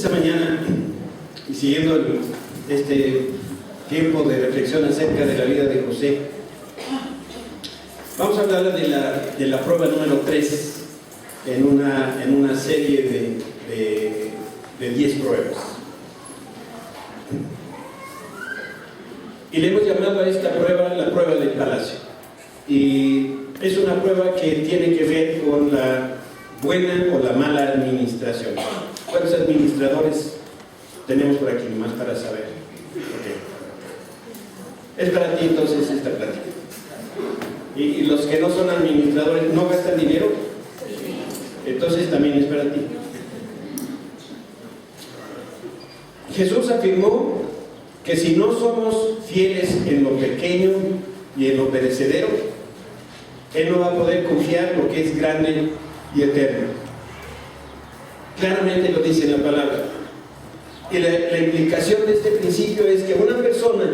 Esta mañana, y siguiendo este tiempo de reflexión acerca de la vida de José, vamos a hablar de la prueba número 3 en una serie de 10 pruebas. Y le hemos llamado a esta prueba la prueba del palacio. Y es una prueba que tiene que ver con la buena o la mala administración. ¿Cuántos administradores tenemos por aquí, nomás para saber? Okay. Es para ti entonces esta plática. Y los que no son administradores, ¿no gastan dinero? Entonces también es para ti. Jesús afirmó que si no somos fieles en lo pequeño y en lo perecedero, Él no va a poder confiar lo que es grande y eterno. Claramente lo dice la palabra. Y la implicación de este principio es que una persona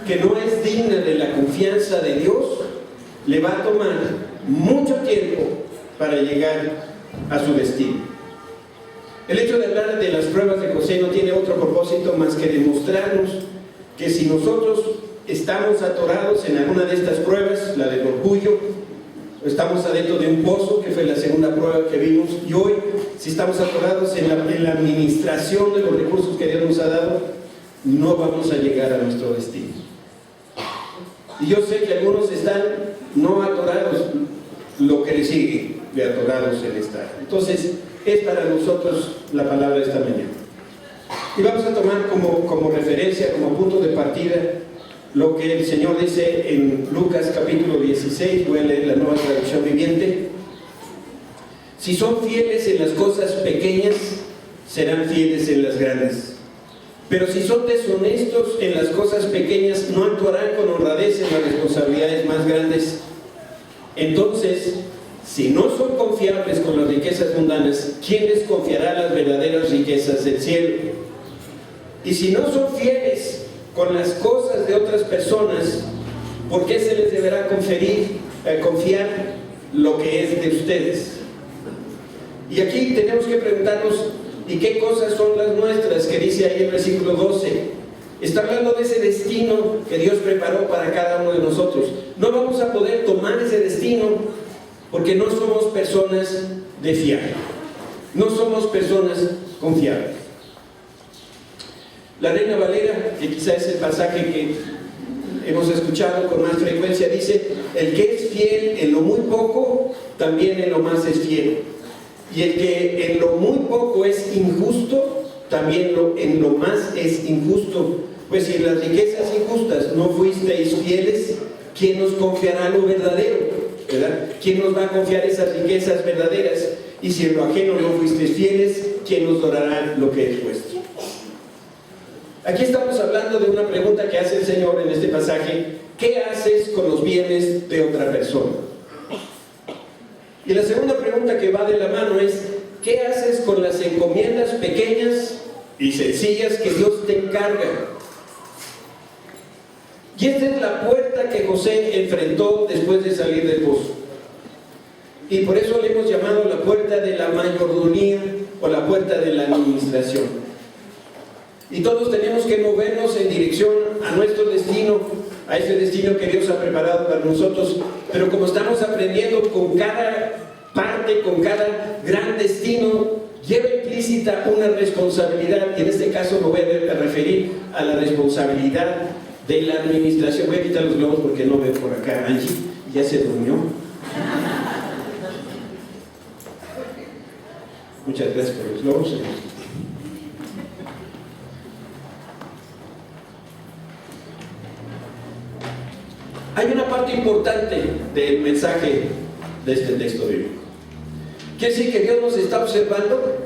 que no es digna de la confianza de Dios, le va a tomar mucho tiempo para llegar a su destino. El hecho de hablar de las pruebas de José no tiene otro propósito más que demostrarnos que si nosotros estamos atorados en alguna de estas pruebas, la del orgullo, estamos adentro de un pozo, que fue la segunda prueba que vimos, y hoy, si estamos atorados en la administración de los recursos que Dios nos ha dado, no vamos a llegar a nuestro destino. Y yo sé que algunos están no atorados, lo que les sigue de atorados en esta. Entonces, es para nosotros la palabra de esta mañana. Y vamos a tomar como referencia, como punto de partida, lo que el Señor dice en Lucas capítulo 16, voy a leer la Nueva Traducción Viviente. Si son fieles en las cosas pequeñas, serán fieles en las grandes. Pero si son deshonestos en las cosas pequeñas, no actuarán con honradez en las responsabilidades más grandes. Entonces, si no son confiables con las riquezas mundanas, ¿quién les confiará las verdaderas riquezas del cielo? Y si no son fieles con las cosas de otras personas, ¿por qué se les deberá confiar lo que es de ustedes? Y aquí tenemos que preguntarnos, ¿y qué cosas son las nuestras? Que dice ahí el versículo 12. Está hablando de ese destino que Dios preparó para cada uno de nosotros. No vamos a poder tomar ese destino porque no somos personas de fiar. No somos personas confiables. La Reina Valera, que quizás es el pasaje que hemos escuchado con más frecuencia, dice: el que es fiel en lo muy poco, también en lo más es fiel. Y el que en lo muy poco es injusto, también en lo más es injusto. Pues si en las riquezas injustas no fuisteis fieles, ¿quién nos confiará lo verdadero? ¿Verdad? ¿Quién nos va a confiar esas riquezas verdaderas? Y si en lo ajeno no fuisteis fieles, ¿quién nos donará lo que es vuestro? Aquí estamos hablando de una pregunta que hace el Señor en este pasaje: ¿qué haces con los bienes de otra persona? Y la segunda pregunta que va de la mano es: ¿qué haces con las encomiendas pequeñas y sencillas que Dios te encarga? Y esta es la puerta que José enfrentó después de salir del pozo. Y por eso le hemos llamado la puerta de la mayordomía o la puerta de la administración. Y todos tenemos que movernos en dirección a nuestro destino, a ese destino que Dios ha preparado para nosotros. Pero como estamos aprendiendo, con cada parte, con cada gran destino, lleva implícita una responsabilidad. Y en este caso me voy a referir a la responsabilidad de la administración. Voy a quitar los globos porque no veo por acá. Angie ya se durmió. Muchas gracias por los globos. Hay una parte importante del mensaje de este texto bíblico. Quiere decir que Dios nos está observando,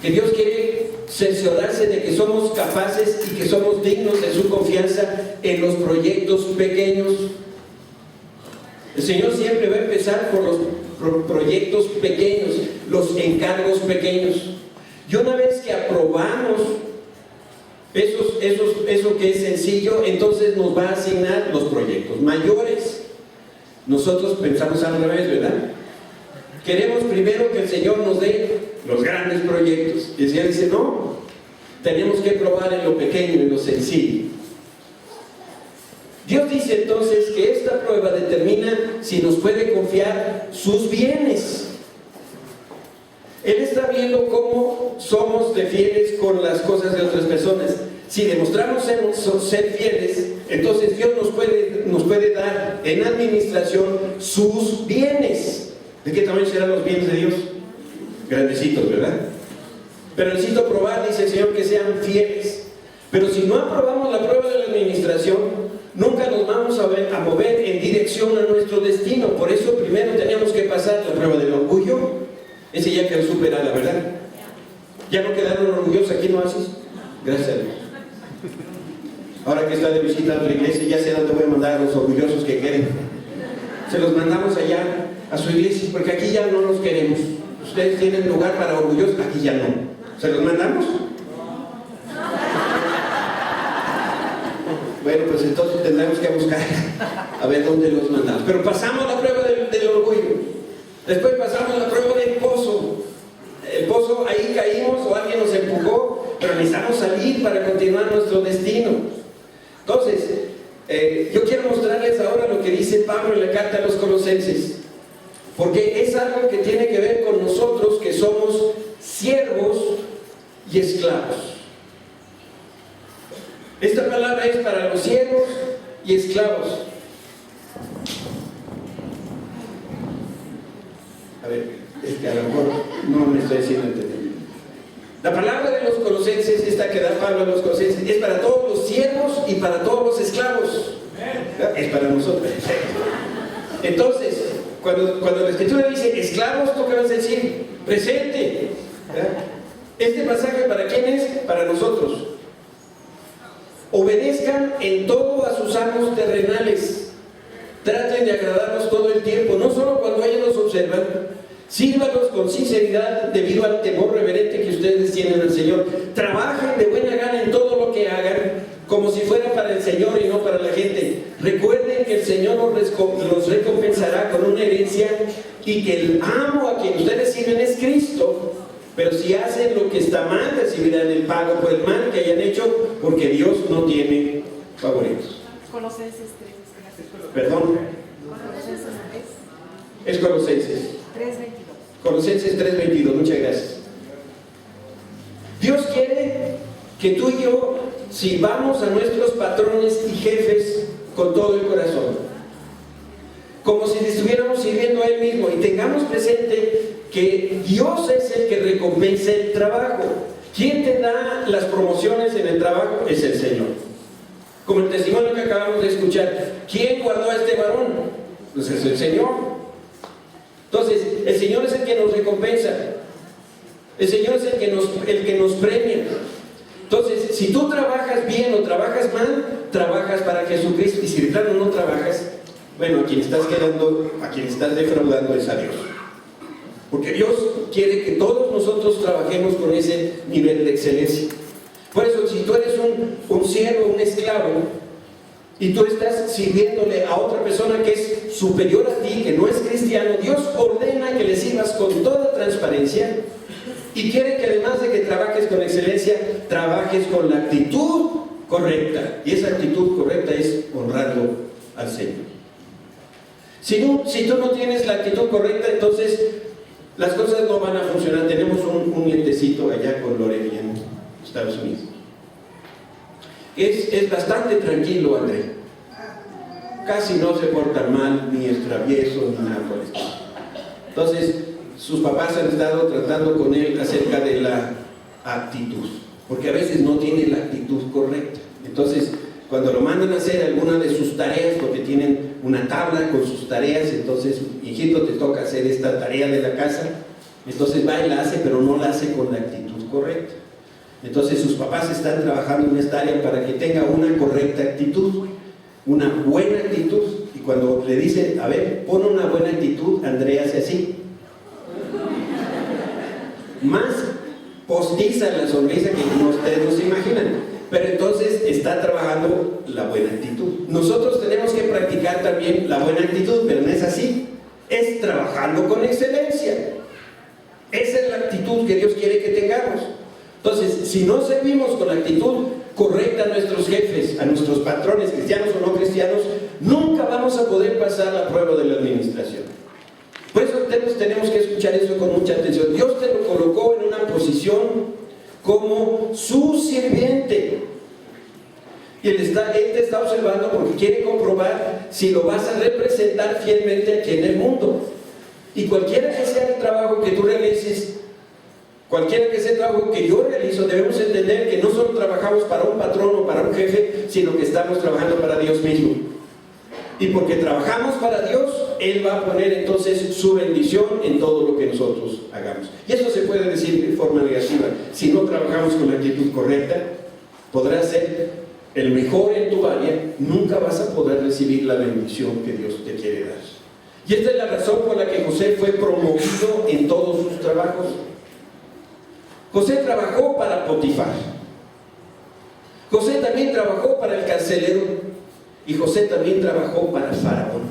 que Dios quiere cerciorarse de que somos capaces y que somos dignos de su confianza en los proyectos pequeños. El Señor siempre va a empezar por los proyectos pequeños, los encargos pequeños. Y una vez que aprobamos eso que es sencillo, entonces nos va a asignar los proyectos mayores. Nosotros pensamos al revés, ¿verdad? Queremos primero que el Señor nos dé los grandes proyectos. Y el Señor dice, no, tenemos que probar en lo pequeño, en lo sencillo. Dios dice entonces que esta prueba determina si nos puede confiar sus bienes. Él está viendo cómo somos de fieles con las cosas de otras personas. Si demostramos ser fieles, entonces Dios nos puede dar en administración sus bienes. ¿De qué tamaño serán los bienes de Dios? Grandecitos, ¿verdad? Pero necesito probar, dice el Señor, que sean fieles. Pero si no aprobamos la prueba de la administración, nunca nos vamos a mover en dirección a nuestro destino. Por eso primero tenemos que pasar la prueba del orgullo. Ese ya quedó superada, ¿verdad? ¿Ya no quedaron orgullosos aquí, no haces? Gracias a Dios. Ahora que está de visita a otra iglesia, ya sé dónde voy a mandar a los orgullosos que queden. Se los mandamos allá a su iglesia, porque aquí ya no los queremos. Ustedes tienen lugar para orgullosos, aquí ya no. ¿Se los mandamos? Bueno, pues entonces tendremos que buscar a ver dónde los mandamos. Pero pasamos la prueba del orgullo. Después pasamos la prueba del pozo. El pozo, ahí caímos o alguien nos empujó, pero necesitamos salir para continuar nuestro destino. Entonces, yo quiero mostrarles ahora lo que dice Pablo en la carta a los Colosenses, porque es algo que tiene que ver con nosotros que somos siervos y esclavos. Esta palabra es para los siervos y esclavos. A ver, a lo mejor no me estoy haciendo entender. La palabra de los Colosenses, esta que da Pablo a los Colosenses, es para todos los siervos y para todos los esclavos. Es para nosotros. Entonces, cuando la Escritura dice esclavos, ¿tú qué vas a decir? Presente. Este pasaje, ¿para quién es? Para nosotros. Obedezcan en todo a sus amos terrenales. Traten de agradarlos todo el tiempo, no solo cuando ellos los observan. Sírvalos con sinceridad debido al temor reverente que ustedes tienen al Señor. Trabajen de buena gana en todo lo que hagan, como si fuera para el Señor y no para la gente. Recuerden que el Señor los recompensará con una herencia y que el amo a quien ustedes sirven es Cristo. Pero si hacen lo que está mal, recibirán el pago por el mal que hayan hecho, porque Dios no tiene favoritos. Colosenses 3. Perdón. Colosenses 3. Es Colosenses. 3:22. Colosenses 3:22, muchas gracias. Dios quiere que tú y yo sirvamos a nuestros patrones y jefes con todo el corazón, como si le estuviéramos sirviendo a Él mismo, y tengamos presente que Dios es el que recompensa el trabajo. ¿Quién te da las promociones en el trabajo? Es el Señor. Como el testimonio que acabamos de escuchar, ¿quién guardó a este varón? Pues es el Señor. Entonces, el Señor es el que nos recompensa. El Señor es el que nos premia. Entonces, si tú trabajas bien o trabajas mal, trabajas para Jesucristo. Y si de plano no trabajas, bueno, a quien estás defraudando es a Dios. Porque Dios quiere que todos nosotros trabajemos con ese nivel de excelencia. Por eso, si tú eres un siervo, un esclavo, y tú estás sirviéndole a otra persona que es superior a ti, que no es cristiano, Dios ordena que le sirvas con toda transparencia y quiere que además de que trabajes con excelencia, trabajes con la actitud correcta. Y esa actitud correcta es honrando al Señor. Si tú no tienes la actitud correcta, entonces las cosas no van a funcionar. Tenemos un nietecito allá con Lorena en Estados Unidos. Es bastante tranquilo, André. Casi no se porta mal, ni es travieso, ni nada por esto. Entonces, sus papás han estado tratando con él acerca de la actitud, porque a veces no tiene la actitud correcta. Entonces, cuando lo mandan a hacer alguna de sus tareas, porque tienen una tabla con sus tareas, entonces, hijito, te toca hacer esta tarea de la casa, entonces va y la hace, pero no la hace con la actitud correcta. Entonces sus papás están trabajando en esta área para que tenga una correcta actitud, una buena actitud. Y cuando le dicen, a ver, pon una buena actitud, Andrea hace así. Más postiza la sonrisa que ustedes no se imaginan. Pero entonces está trabajando la buena actitud. Nosotros tenemos que practicar también la buena actitud, pero no es así. Es trabajar trabajando con excelencia. Esa es la actitud que Dios quiere que tengamos. Entonces, si no servimos con la actitud correcta a nuestros jefes, a nuestros patrones, cristianos o no cristianos, nunca vamos a poder pasar la prueba de la administración. Por eso tenemos que escuchar eso con mucha atención. Dios te lo colocó en una posición como su sirviente. Y Él te está observando porque quiere comprobar si lo vas a representar fielmente aquí en el mundo. Y cualquiera que sea el trabajo que tú realices, cualquiera que sea el trabajo que yo realizo, debemos entender que no solo trabajamos para un patrón o para un jefe, sino que estamos trabajando para Dios mismo. Y porque trabajamos para Dios, Él va a poner entonces su bendición en todo lo que nosotros hagamos. Y eso se puede decir de forma negativa. Si no trabajamos con la actitud correcta, podrás ser el mejor en tu área, nunca vas a poder recibir la bendición que Dios te quiere dar. Y esta es la razón por la que José fue promovido en todos sus trabajos. José trabajó para Potifar. José también trabajó para el carcelero. Y José también trabajó para Faraón.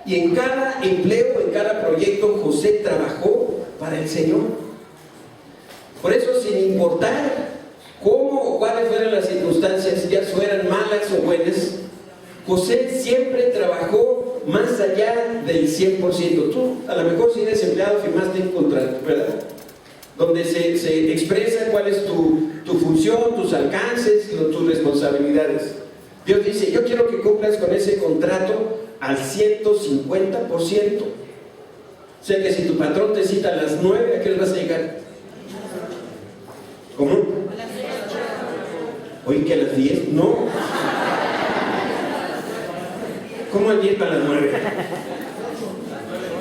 Y en cada empleo, en cada proyecto, José trabajó para el Señor. Por eso, sin importar cómo o cuáles fueran las circunstancias, ya fueran malas o buenas, José siempre trabajó más allá del 100%. Tú, a lo mejor si eres empleado, firmaste un contrato, ¿verdad? Donde se expresa cuál es tu función, tus alcances, tus responsabilidades. Dios dice, yo quiero que cumplas con ese contrato al 150%. O sea que si tu patrón te cita a las 9, ¿a qué hora vas a llegar? ¿Cómo? Oye, que a las 10, no. ¿Cómo al 10 para las 9?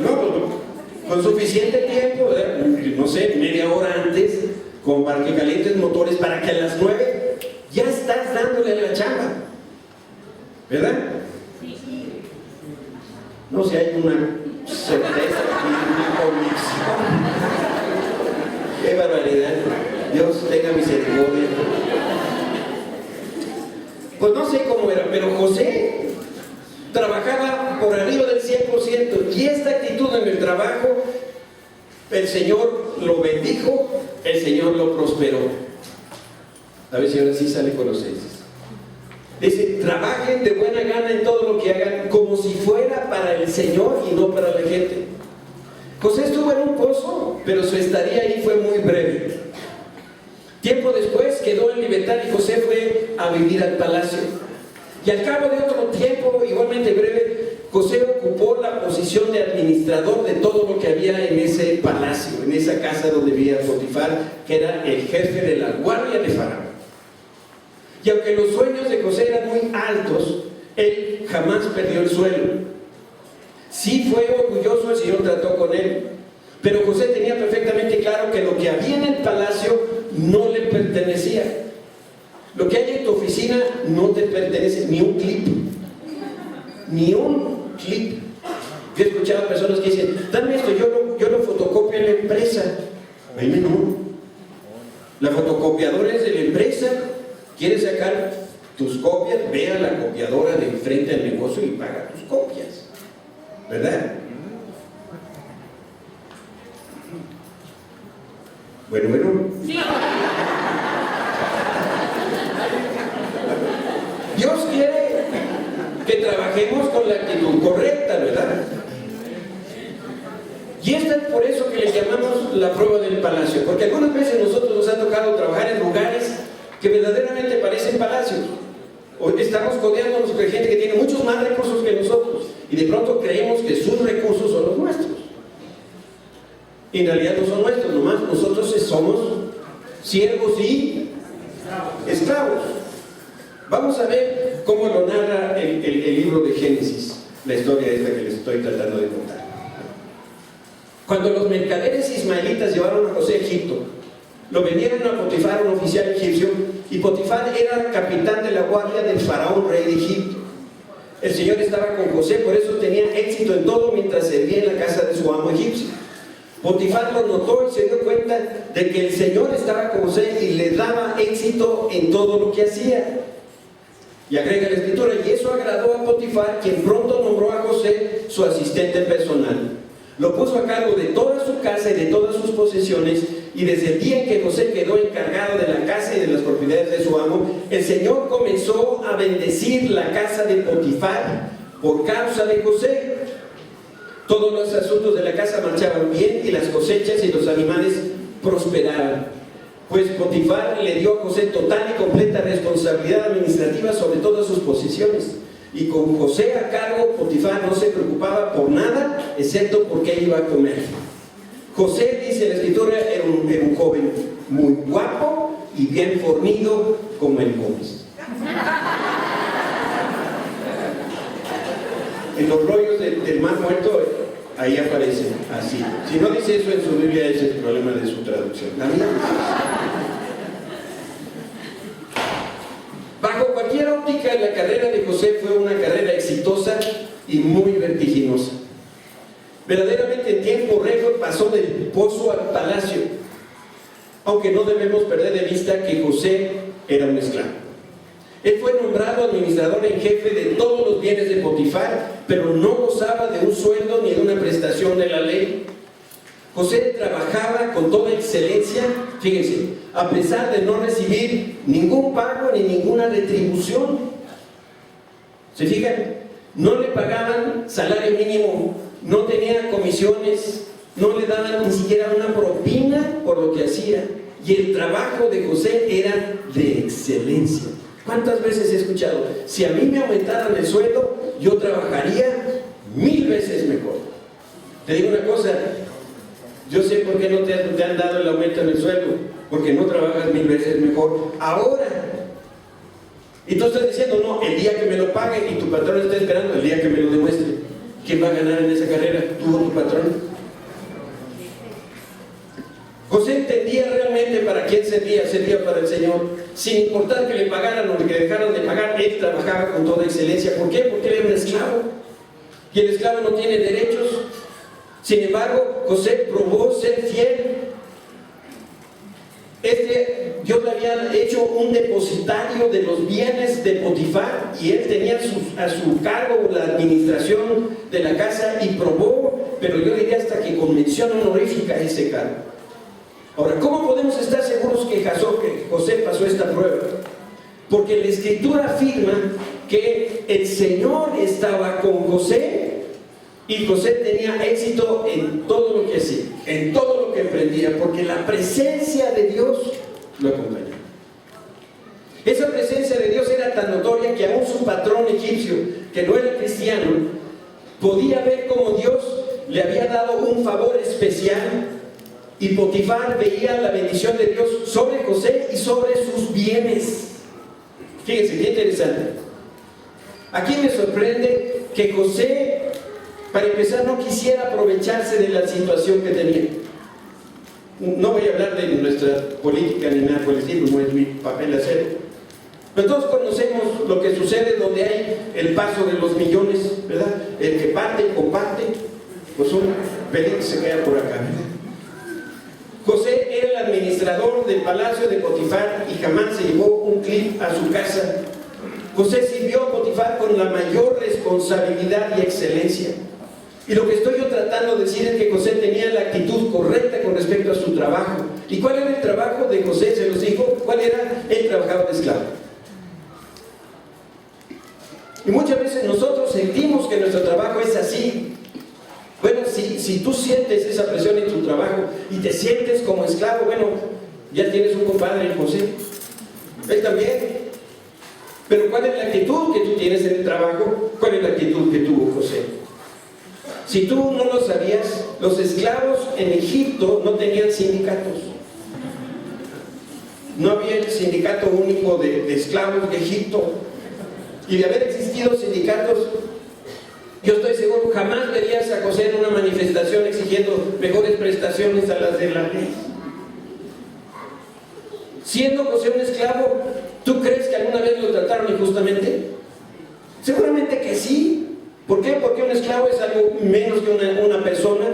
No, con suficiente tiempo, no sé, media hora antes, como para que calientes motores, para que a las 9 ya estás dándole la chamba. ¿Verdad? No, si hay una certeza y una convicción. ¡Qué barbaridad! Dios tenga misericordia. Pues no sé cómo era, pero José trabajaba por arriba del 100%. Y esta actitud en el trabajo, el Señor lo bendijo, el Señor lo prosperó. A ver si ahora sí sale con los 6. Dice, trabajen de buena gana en todo lo que hagan, como si fuera para el Señor y no para la gente. José estuvo en un pozo, pero su estadía ahí fue muy breve. Tiempo después quedó en libertad y José fue a vivir al palacio. Y al cabo de otro tiempo, igualmente breve, José ocupó la posición de administrador de todo lo que había en ese palacio, en esa casa donde vivía Potifar, que era el jefe de la guardia de Faraón. Y aunque los sueños de José eran muy altos, él jamás perdió el suelo. Sí fue orgulloso, el Señor trató con él, pero José tenía perfectamente claro que lo que había en el palacio no le pertenecía. Lo que hay en tu oficina no te pertenece, ni un clip. Ni un clip. Yo he escuchado a personas que dicen, dame esto, yo lo fotocopio en la empresa. A mí no. La fotocopiadora es de la empresa. ¿Quieres sacar tus copias? Ve a la copiadora de enfrente del negocio y paga tus copias. ¿Verdad? Bueno. Sí. Dios quiere que trabajemos con la actitud correcta, ¿verdad? Y esta es por eso que le llamamos la prueba del palacio, porque algunas veces nosotros nos ha tocado trabajar en lugares que verdaderamente parecen palacios. Hoy estamos codeándonos con gente que tiene muchos más recursos que nosotros y de pronto creemos que sus recursos son los nuestros. Y en realidad no son nuestros, nomás nosotros somos siervos y esclavos. Vamos a ver cómo lo narra el libro de Génesis, la historia esta que les estoy tratando de contar. Cuando los mercaderes ismaelitas llevaron a José a Egipto, lo vendieron a Potifar, un oficial egipcio, y Potifar era capitán de la guardia del faraón, rey de Egipto. El Señor estaba con José, por eso tenía éxito en todo mientras servía en la casa de su amo egipcio. Potifar lo notó y se dio cuenta de que el Señor estaba con José y le daba éxito en todo lo que hacía. Y agrega la escritura, y eso agradó a Potifar, quien pronto nombró a José su asistente personal. Lo puso a cargo de toda su casa y de todas sus posesiones, y desde el día en que José quedó encargado de la casa y de las propiedades de su amo, el Señor comenzó a bendecir la casa de Potifar por causa de José. Todos los asuntos de la casa marchaban bien, y las cosechas y los animales prosperaban. Pues Potifar le dio a José total y completa responsabilidad administrativa sobre todas sus posesiones. Y con José a cargo, Potifar no se preocupaba por nada, excepto por qué iba a comer. José, dice la escritura, era un joven muy guapo y bien fornido como el Gómez. En los rollos del Mar Muerto, ahí aparece así. Si no dice eso en su Biblia, ese es el problema de su traducción. Bajo cualquier óptica, la carrera de José fue una carrera exitosa y muy vertiginosa. Verdaderamente en tiempo récord pasó del pozo al palacio, aunque no debemos perder de vista que José era un esclavo. Él fue nombrado administrador en jefe de todos los bienes de Potifar, pero no gozaba de un sueldo ni de una prestación de la ley. José trabajaba con toda excelencia, fíjense, a pesar de no recibir ningún pago ni ninguna retribución. ¿Se fijan? No le pagaban salario mínimo, no tenía comisiones, no le daban ni siquiera una propina por lo que hacía. Y el trabajo de José era de excelencia. ¿Cuántas veces he escuchado? Si a mí me aumentaran el sueldo, yo trabajaría 1000 veces mejor. Te digo una cosa, yo sé por qué no te han dado el aumento en el sueldo, porque no trabajas 1000 veces mejor ahora. Y tú estás diciendo, no, el día que me lo paguen, y tu patrón está esperando el día que me lo demuestre. ¿Quién va a ganar en esa carrera? ¿Tú o tu patrón? José entendía realmente para quién servía para el Señor. Sin importar que le pagaran o que dejaran de pagar, él trabajaba con toda excelencia. ¿Por qué? Porque él era un esclavo. Y el esclavo no tiene derechos. Sin embargo, José probó ser fiel. Dios le había hecho un depositario de los bienes de Potifar, y él tenía a su cargo la administración de la casa, y probó, pero yo diría hasta que con mención honorífica, ese cargo. Ahora, ¿cómo podemos estar seguros que José pasó esta prueba? Porque la Escritura afirma que el Señor estaba con José, y José tenía éxito en todo lo que hacía, en todo lo que emprendía, porque la presencia de Dios lo acompañaba. Esa presencia de Dios era tan notoria que aún su patrón egipcio, que no era cristiano, podía ver cómo Dios le había dado un favor especial. Y Potifar veía la bendición de Dios sobre José y sobre sus bienes. Fíjense, qué interesante. Aquí me sorprende que José, para empezar, no quisiera aprovecharse de la situación que tenía. No voy a hablar de nuestra política ni nada por el estilo, no es mi papel hacerlo. Pero todos conocemos lo que sucede donde hay el paso de los millones, ¿verdad? El que parte y comparte, pues un pelín se queda por acá, ¿verdad? José era el administrador del palacio de Potifar y jamás se llevó un clip a su casa. José sirvió a Potifar con la mayor responsabilidad y excelencia. Y lo que estoy yo tratando de decir es que José tenía la actitud correcta con respecto a su trabajo. ¿Y cuál era el trabajo de José? Se los dijo. ¿Cuál era? Él trabajaba de esclavo. Y muchas veces nosotros sentimos que nuestro trabajo es así. Bueno, si tú sientes esa presión en tu trabajo y te sientes como esclavo, bueno, ya tienes un compadre en José. Él también. Pero ¿cuál es la actitud que tú tienes en el trabajo? ¿Cuál es la actitud que tuvo José? Si tú no lo sabías, los esclavos en Egipto no tenían sindicatos. No había el sindicato único de esclavos de Egipto. Y de haber existido sindicatos, yo estoy seguro, jamás verías a José en una manifestación exigiendo mejores prestaciones a las de la ley. Siendo José un esclavo, ¿tú crees que alguna vez lo trataron injustamente? Seguramente que sí. ¿Por qué? Porque un esclavo es algo menos que una persona.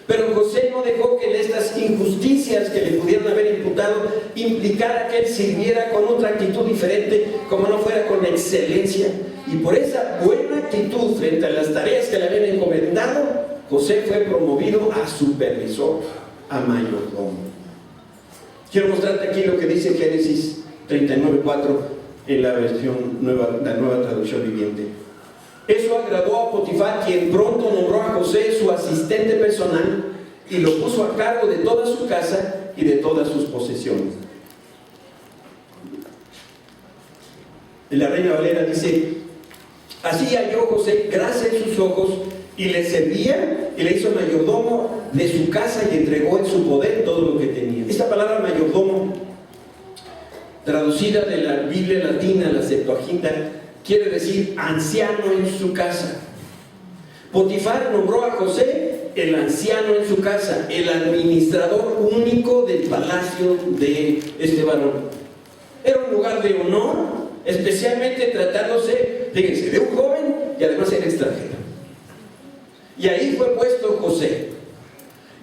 Pero José no dejó que estas injusticias que le pudieron haber imputado implicara que él sirviera con otra actitud diferente, como no fuera con excelencia. Y por esa buena actitud frente a las tareas que le habían encomendado, José fue promovido a supervisor, a mayordomo. Quiero mostrarte aquí lo que dice Génesis 39:4 en la versión nueva, la nueva traducción viviente. Eso agradó a Potifar, quien pronto nombró a José su asistente personal y lo puso a cargo de toda su casa y de todas sus posesiones. En la Reina Valera dice: así halló José gracia en sus ojos y le servía y le hizo mayordomo de su casa y entregó en su poder todo lo que tenía. Esta palabra mayordomo, traducida de la Biblia latina, la Septuaginta, quiere decir anciano en su casa. Potifar nombró a José el anciano en su casa, el administrador único del palacio de este varón. Era un lugar de honor, especialmente tratándose, fíjense, de un joven y además era extranjero. Y ahí fue puesto José.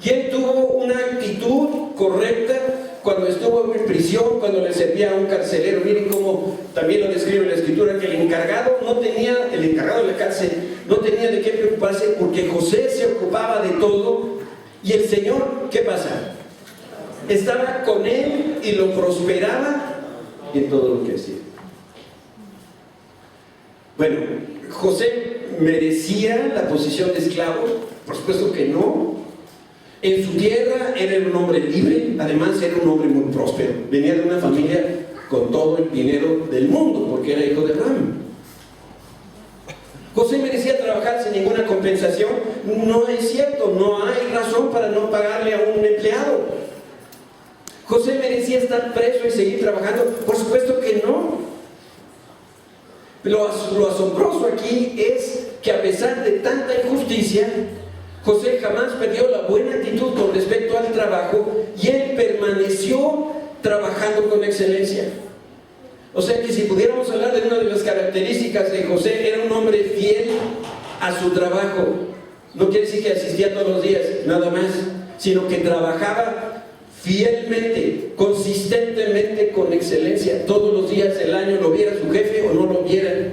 Y él tuvo una actitud correcta cuando estuvo en prisión, cuando le servía a un carcelero. Miren cómo también lo describe la Escritura, que el encargado de la cárcel no tenía de qué preocuparse, porque José se ocupaba de todo. Y el Señor, ¿qué pasa? Estaba con él y lo prosperaba en todo lo que hacía. Bueno, José merecía la posición de esclavo, por supuesto que no. En su tierra era un hombre libre, además era un hombre muy próspero. Venía de una familia con todo el dinero del mundo, porque era hijo de Abraham. José merecía trabajar sin ninguna compensación. No es cierto, no hay razón para no pagarle a un empleado. José merecía estar preso y seguir trabajando, por supuesto que no. Lo asombroso aquí es que a pesar de tanta injusticia, José jamás perdió la buena actitud con respecto al trabajo y él permaneció trabajando con excelencia. O sea que si pudiéramos hablar de una de las características de José, era un hombre fiel a su trabajo. No quiere decir que asistía todos los días, nada más, sino que trabajaba fielmente, consistentemente, con excelencia. Todos los días del año, lo viera su jefe o no lo viera.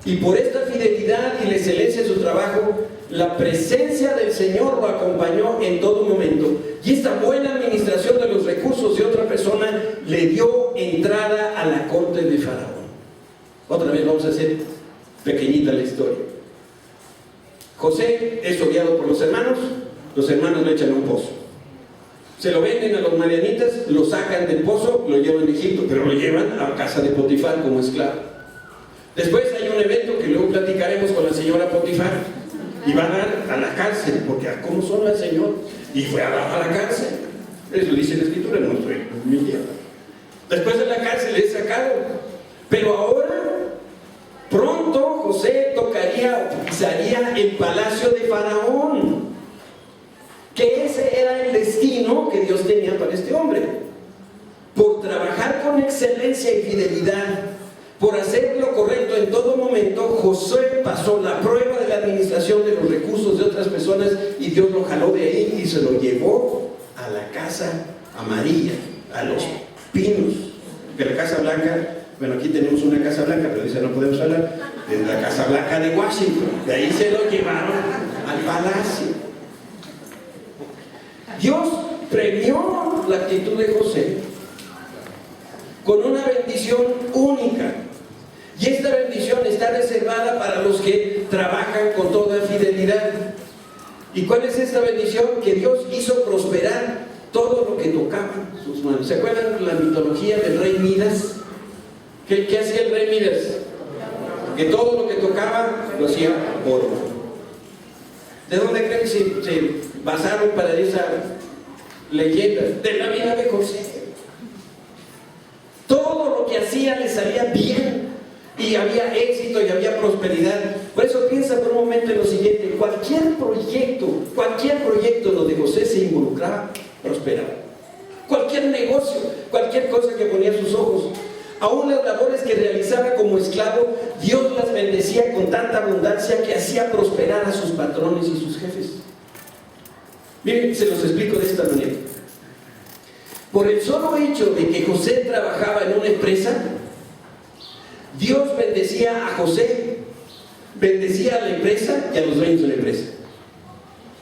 Y por esta fidelidad y la excelencia de su trabajo, la presencia del Señor lo acompañó en todo momento. Y esta buena administración de los recursos de otra persona le dio entrada a la corte de Faraón. Otra vez vamos a hacer pequeñita la historia. José es odiado por los hermanos le echan a un pozo. Se lo venden a los madianitas, lo sacan del pozo, lo llevan a Egipto, pero lo llevan a casa de Potifar como esclavo. Después hay un evento que luego platicaremos con la señora Potifar, y va a dar a la cárcel, porque ¿cómo son la señora? Y fue a dar a la cárcel. Eso dice la Escritura, no estoy mintiendo. Después de la cárcel es sacado. Pero ahora, pronto José pisaría el palacio de Faraón. Que ese era el destino que Dios tenía para este hombre. Por trabajar con excelencia y fidelidad, por hacer lo correcto en todo momento, José pasó la prueba de la administración de los recursos de otras personas y Dios lo jaló de ahí y se lo llevó a la Casa Amarilla, a los Pinos. Que la Casa Blanca, bueno, aquí tenemos una Casa Blanca, pero dice no podemos hablar, de la Casa Blanca de Washington. De ahí se lo llevaron al palacio. Dios premió la actitud de José con una bendición única. Y esta bendición está reservada para los que trabajan con toda fidelidad. ¿Y cuál es esta bendición? Que Dios hizo prosperar todo lo que tocaba sus manos. ¿Se acuerdan de la mitología del rey Midas? ¿Qué hacía el rey Midas? Que todo lo que tocaba lo hacía oro. ¿De dónde creen que se basaron para esa leyenda? De la vida de José. Todo lo que hacía le salía bien y había éxito y había prosperidad. Por eso piensa por un momento en lo siguiente: cualquier proyecto donde José se involucraba, prosperaba. Cualquier negocio, cualquier cosa que ponía sus ojos, aún las labores que realizaba como esclavo, Dios las bendecía con tanta abundancia que hacía prosperar a sus patrones y sus jefes. Miren, se los explico de esta manera. Por el solo hecho de que José trabajaba en una empresa, Dios bendecía a José bendecía a la empresa y a los dueños de la empresa.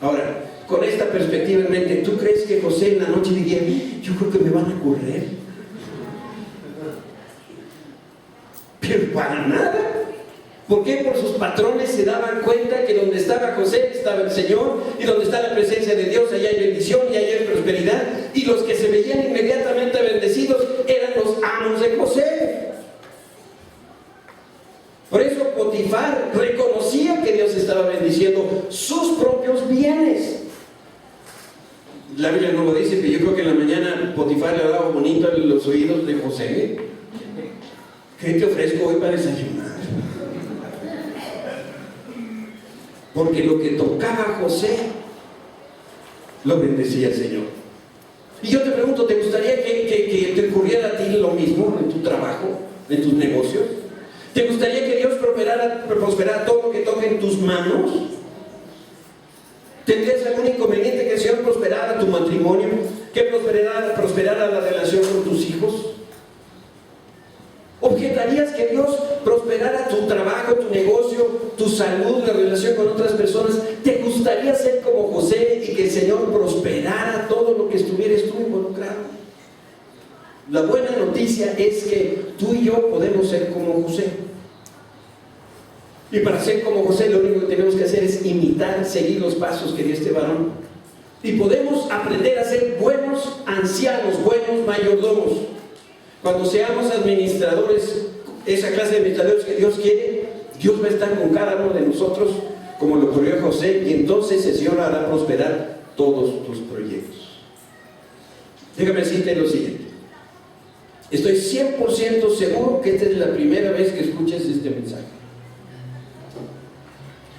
Ahora, con esta perspectiva en mente, ¿tú crees que José en la noche diría, yo creo que me van a correr? Pero para nada. ¿Por qué? Por sus patrones se daban cuenta que donde estaba José estaba el Señor, y donde está la presencia de Dios, allá hay bendición y allá hay prosperidad, y los que se veían inmediatamente bendecidos eran los amos de José. Por eso Potifar reconocía que Dios estaba bendiciendo sus propios bienes. La Biblia no lo dice, pero yo creo que en la mañana Potifar le hablaba bonito en los oídos de José. ¿Qué te ofrezco hoy para desayunar? Porque lo que tocaba a José lo bendecía el Señor. Y yo te pregunto, ¿te gustaría que te ocurriera a ti lo mismo en tu trabajo, en tus negocios? ¿Te gustaría que Dios prosperara todo lo que toque en tus manos? ¿Tendrías algún inconveniente que el Señor prosperara tu matrimonio? ¿Que prosperara la relación con tus hijos? ¿Objetarías que Dios prosperara tu trabajo, tu negocio, tu salud, la relación con otras personas? ¿Te gustaría ser como José y que el Señor prosperara todo lo que estuvieras tú involucrado? La buena noticia es que tú y yo podemos ser como José. Y para ser como José, lo único que tenemos que hacer es imitar, seguir los pasos que dio este varón. Y podemos aprender a ser buenos ancianos, buenos mayordomos. Cuando seamos administradores, esa clase de administradores que Dios quiere, Dios va a estar con cada uno de nosotros, como lo ocurrió a José, y entonces el Señor hará prosperar todos tus proyectos. Déjame decirte lo siguiente. Estoy 100% seguro que esta es la primera vez que escuchas este mensaje.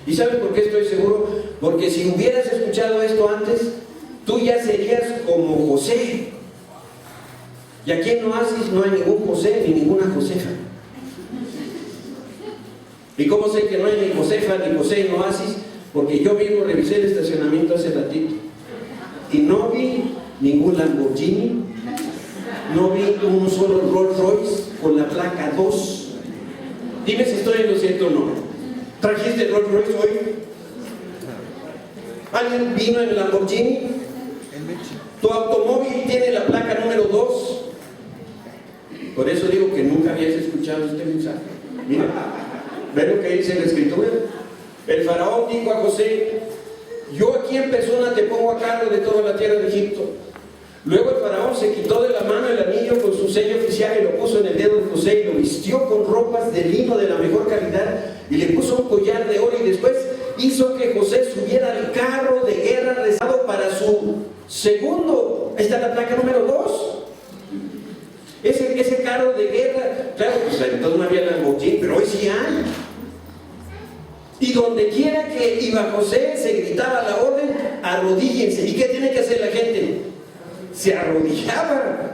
¿Y sabes por qué estoy seguro? Porque si hubieras escuchado esto antes, tú ya serías como José. Y aquí en Oasis no hay ningún José ni ninguna Josefa. ¿Y cómo sé que no hay ni Josefa ni José en Oasis? Porque yo mismo revisé el estacionamiento hace ratito y no vi ningún Lamborghini, no vi un solo Rolls Royce con la placa 2. Dime si estoy en lo cierto o no. ¿Trajiste el Rolls Royce hoy? ¿Alguien vino en Lamborghini? ¿Tu automóvil tiene la placa número 2? Por eso digo que nunca habías escuchado este mensaje. Mira, ve lo que dice la Escritura. El faraón dijo a José: yo aquí en persona te pongo a cargo de toda la tierra de Egipto. Luego el faraón se quitó de la mano el anillo con su sello oficial y lo puso en el dedo de José y lo vistió con ropas de lino de la mejor calidad y le puso un collar de oro, y después hizo que José subiera al carro de guerra rezado para su segundo. Esta es la placa número 2. Ese carro de guerra, claro, pues entonces no había Lamborghini, pero hoy sí hay. Y donde quiera que iba José, se gritaba la orden: arrodíllense. ¿Y qué tiene que hacer la gente? Se arrodillaba,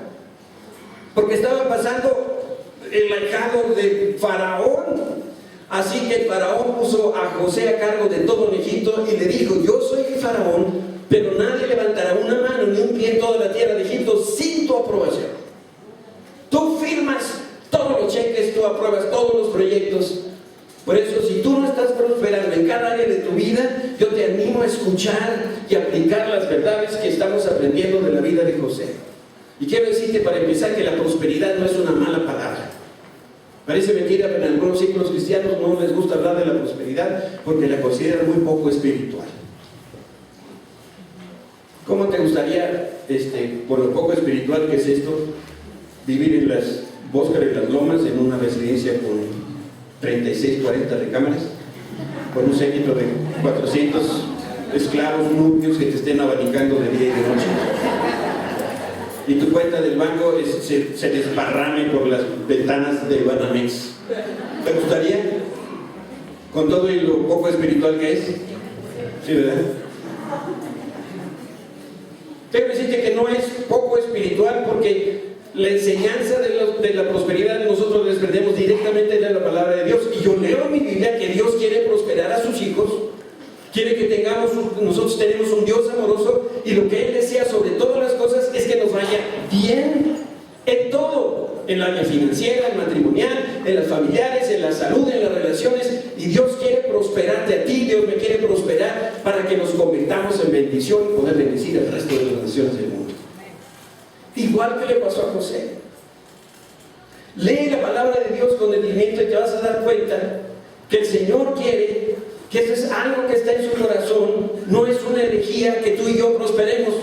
porque estaba pasando el ahijado del faraón. Así que el faraón puso a José a cargo de todo en Egipto y le dijo: yo soy el faraón, pero nadie levantará una mano ni un pie en toda la tierra de Egipto sin tu aprobación. Tú firmas todos los cheques, tú apruebas todos los proyectos. Por eso, si tú no estás prosperando en cada área de tu vida, yo te animo a escuchar y aplicar las verdades que estamos aprendiendo de la vida de José. Y quiero decirte para empezar que la prosperidad no es una mala palabra. Parece mentira, pero en algunos círculos cristianos no les gusta hablar de la prosperidad porque la consideran muy poco espiritual. ¿Cómo te gustaría, por lo poco espiritual que es esto, vivir en las Bóscar y las Lomas, en una residencia con 36, 40 recámaras, con un séquito de 400 esclavos nubios que te estén abanicando de día y de noche, y tu cuenta del banco se desparrame por las ventanas de Banamex? ¿Te gustaría? Con todo y lo poco espiritual que es. ¿Sí, verdad? Tengo que decirte que no es poco espiritual, porque la enseñanza de la prosperidad nosotros les perdemos directamente de la palabra de Dios. Y yo leo en mi Biblia que Dios quiere prosperar a sus hijos, quiere que nosotros tenemos un Dios amoroso, y lo que Él desea sobre todas las cosas es que nos vaya bien en todo. en la área financiera, en matrimonial, en las familiares, en la salud, en las relaciones, y Dios quiere prosperarte a ti, Dios me quiere prosperar para que nos convirtamos en bendición y poder bendecir al resto de las naciones del mundo. Igual que le pasó a José. Lee la palabra de Dios con detenimiento y te vas a dar cuenta que el Señor quiere que esto es algo que está en su corazón, no es una herejía que tú y yo prosperemos.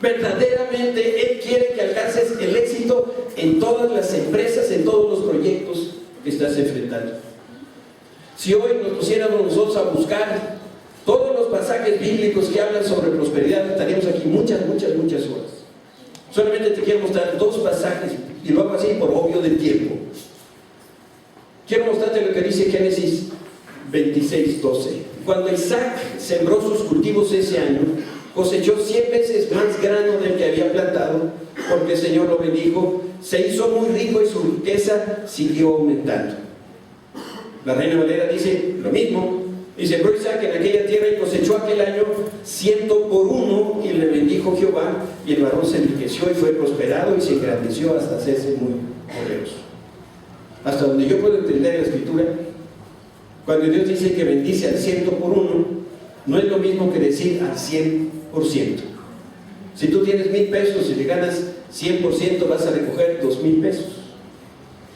Verdaderamente Él quiere que alcances el éxito en todas las empresas, en todos los proyectos que estás enfrentando. Si hoy nos pusiéramos nosotros a buscar todos los pasajes bíblicos que hablan sobre prosperidad, estaríamos aquí muchas horas. Solamente te quiero mostrar 2 pasajes y lo hago así por obvio del tiempo. Quiero mostrarte lo que dice Génesis 26:12. Cuando Isaac sembró sus cultivos ese año, cosechó 100 veces más grano del que había plantado, porque el Señor lo bendijo, se hizo muy rico y su riqueza siguió aumentando. La Reina Valera dice lo mismo, y sembró Isaac en aquella tierra y cosechó aquel año 100 por 1, y le bendijo Jehová, y el varón se enriqueció y fue prosperado y se engrandeció hasta hacerse muy poderoso. Hasta donde yo puedo entender la escritura, cuando Dios dice que bendice al 100 por 1, no es lo mismo que decir al 100%. Si tú tienes 1,000 pesos y le ganas 100%, vas a recoger 2,000 pesos.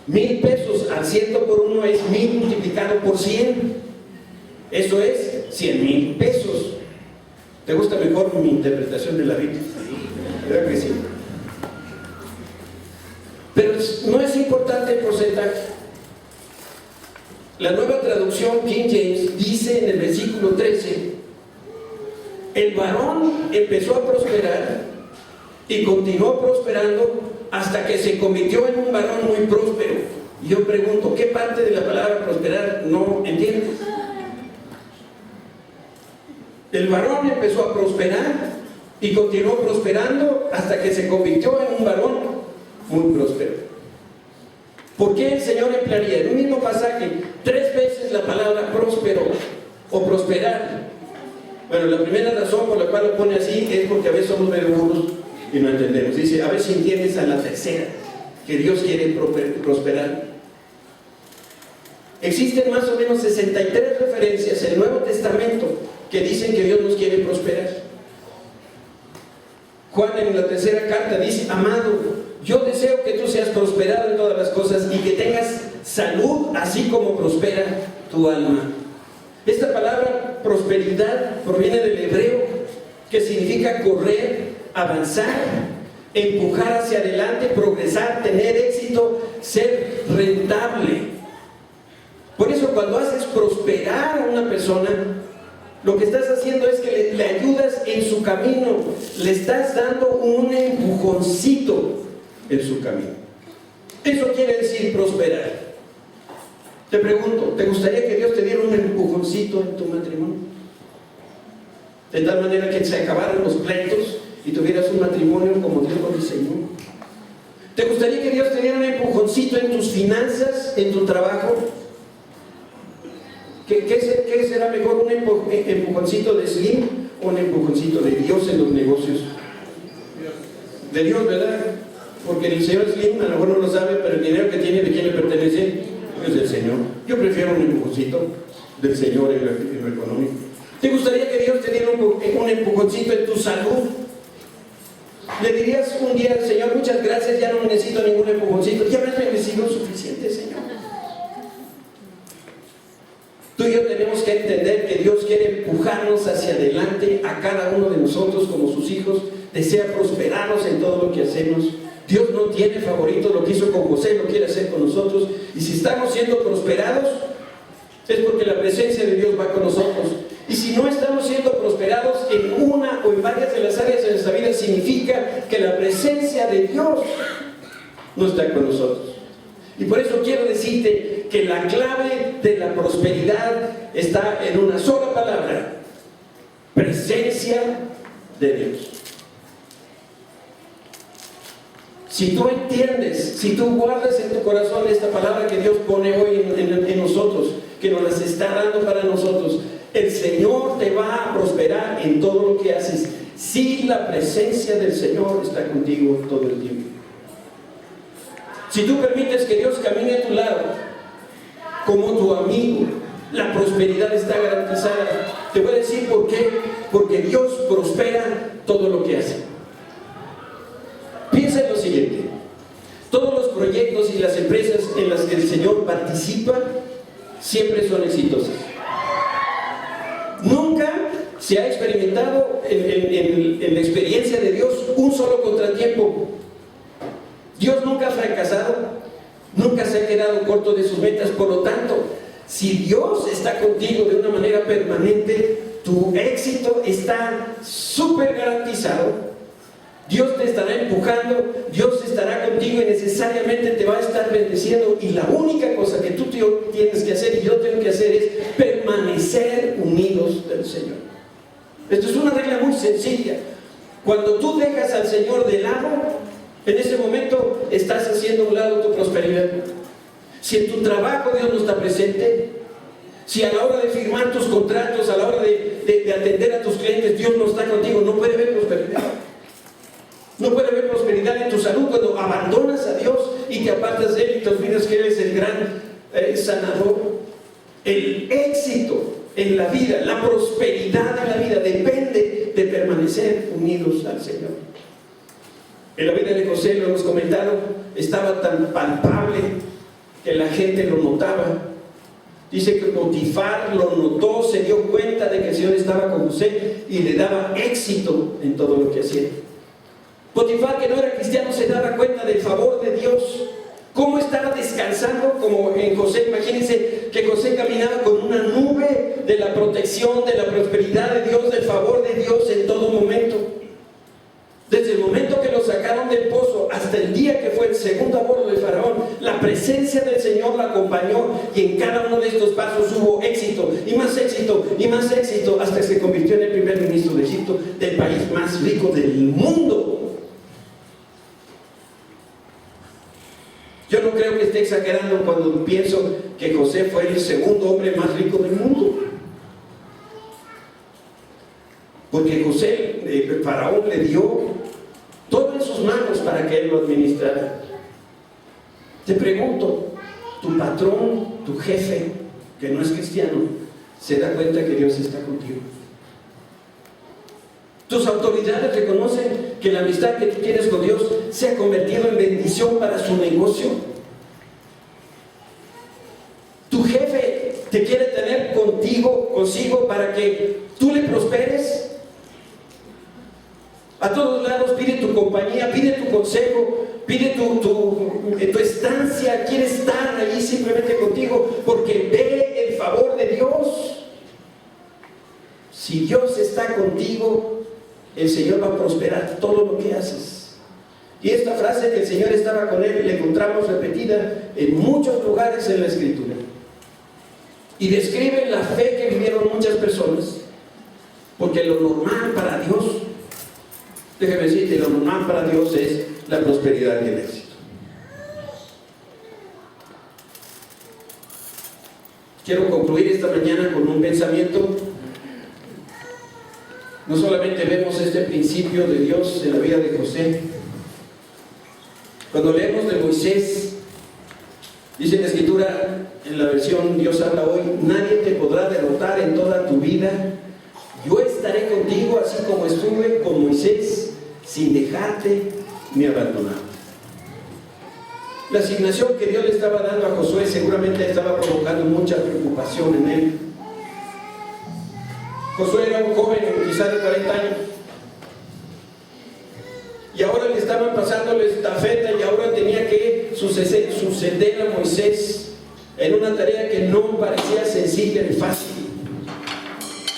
1,000 pesos al 100 por 1 es 1,000 multiplicado por 100. Eso es 100,000 pesos. ¿Te gusta mejor mi interpretación de la Biblia? Creo que sí. Pero no es importante el porcentaje. La Nueva Traducción King James dice en el versículo 13: el varón empezó a prosperar y continuó prosperando hasta que se convirtió en un varón muy próspero. Y yo pregunto, ¿qué parte de la palabra prosperar no entiendes? El varón empezó a prosperar y continuó prosperando hasta que se convirtió en un varón muy próspero. ¿Por qué el Señor emplearía en un mismo pasaje 3 veces la palabra próspero o prosperar? Bueno, la primera razón por la cual lo pone así es porque a veces somos medio burros y no entendemos. Dice, a ver si entiendes a la tercera, que Dios quiere prosperar. Existen más o menos 63 referencias en el Nuevo Testamento que dicen que Dios nos quiere prosperar. Juan en la tercera carta dice, amado, yo deseo que tú seas prosperado en todas las cosas y que tengas salud así como prospera tu alma. Esta palabra prosperidad proviene del hebreo, que significa correr, avanzar, empujar hacia adelante, progresar, tener éxito, ser rentable. Por eso cuando haces prosperar a una persona, lo que estás haciendo es que le ayudas en su camino, le estás dando un empujoncito en su camino. Eso quiere decir prosperar. Te pregunto, ¿te gustaría que Dios te diera un empujoncito en tu matrimonio? De tal manera que se acabaran los pleitos y tuvieras un matrimonio como Dios lo diseñó. ¿Te gustaría que Dios te diera un empujoncito en tus finanzas, en tu trabajo? ¿Qué será mejor, un empujoncito de Slim o un empujoncito de Dios en los negocios? De Dios, ¿verdad? Porque el señor Slim a lo mejor no lo sabe, pero el dinero que tiene, ¿de quién le pertenece? Es del Señor. Yo prefiero un empujoncito del Señor en lo económico. ¿Te gustaría que Dios te diera un empujoncito en tu salud? Le dirías un día al Señor, muchas gracias, ya no necesito ningún empujoncito, ya me has bendecido suficiente, Señor. Tú y yo tenemos que entender que Dios quiere empujarnos hacia adelante a cada uno de nosotros como sus hijos, desea prosperarnos en todo lo que hacemos. Dios no tiene favoritos, lo que hizo con José lo quiere hacer con nosotros, y si estamos siendo prosperados es porque la presencia de Dios va con nosotros. Y si no estamos siendo prosperados en una o en varias de las áreas de nuestra vida, significa que la presencia de Dios no está con nosotros. Y por eso quiero decirte que la clave de la prosperidad está en una sola palabra: presencia de Dios. Si tú entiendes, si tú guardas en tu corazón esta palabra que Dios pone hoy en nosotros, que nos las está dando para nosotros, el Señor te va a prosperar en todo lo que haces, si la presencia del Señor está contigo todo el tiempo. Si tú permites que Dios camine a tu lado como tu amigo, la prosperidad está garantizada. Te voy a decir por qué. Porque Dios prospera todo lo que hace. Piensa en lo siguiente: todos los proyectos y las empresas en las que el Señor participa siempre son exitosas. Nunca se ha experimentado en la experiencia de Dios un solo contratiempo. Dios nunca ha fracasado, nunca se ha quedado corto de sus metas. Por lo tanto, si Dios está contigo de una manera permanente, tu éxito está súper garantizado. Dios te estará empujando, Dios estará contigo y necesariamente te va a estar bendiciendo. Y la única cosa que tú tienes que hacer y yo tengo que hacer es permanecer unidos del Señor. Esto es una regla muy sencilla. Cuando tú dejas al Señor de lado, en ese momento estás haciendo a un lado tu prosperidad. Si en tu trabajo Dios no está presente, si a la hora de firmar tus contratos, a la hora de atender a tus clientes, Dios no está contigo, no puede haber prosperidad. No puede haber prosperidad en tu salud cuando abandonas a Dios y te apartas de Él y te olvidas que Él es el gran sanador. El éxito en la vida, la prosperidad en la vida depende de permanecer unidos al Señor. En la vida de José, lo hemos comentado, estaba tan palpable que la gente lo notaba. Dice que Potifar lo notó, se dio cuenta de que el Señor estaba con José y le daba éxito en todo lo que hacía. Potifar, que no era cristiano, se daba cuenta del favor de Dios. ¿Cómo estaba descansando? Como en José. Imagínense que José caminaba con una nube de la protección, de la prosperidad de Dios, del favor de Dios en todo momento. Desde el momento que lo sacaron del pozo hasta el día que fue el segundo aborto de Faraón, la presencia del Señor la acompañó y en cada uno de estos pasos hubo éxito y más éxito y más éxito hasta que se convirtió en el primer ministro de Egipto, del país más rico del mundo. Yo no creo que esté exagerando cuando pienso que José fue el segundo hombre más rico del mundo. Porque José, Faraón le dio todo en sus manos para que él lo administrara. Te pregunto, tu patrón, tu jefe, que no es cristiano, ¿se da cuenta que Dios está contigo? Tus autoridades reconocen que la amistad que tú tienes con Dios se ha convertido en bendición para su negocio. Tu jefe te quiere tener consigo para que tú le prosperes. A todos lados pide tu compañía, pide tu consejo, pide tu estancia, quiere estar allí simplemente contigo porque ve el favor de Dios. Si Dios está contigo, el Señor va a prosperar todo lo que haces. Y esta frase que el Señor estaba con él, la encontramos repetida en muchos lugares en la Escritura. Y describe la fe que vivieron muchas personas. Porque lo normal para Dios, déjame decirte, lo normal para Dios es la prosperidad y el éxito. Quiero concluir esta mañana con un pensamiento. No solamente vemos este principio de Dios en la vida de José. Cuando leemos de Moisés, dice en la Escritura, en la versión Dios habla hoy, nadie te podrá derrotar en toda tu vida. Yo estaré contigo así como estuve con Moisés, sin dejarte ni abandonarte. La asignación que Dios le estaba dando a Josué seguramente estaba provocando mucha preocupación en él. Josué era un joven, quizás de 40 años, y ahora le estaban pasando la estafeta y ahora tenía que suceder a Moisés en una tarea que no parecía sencilla ni fácil.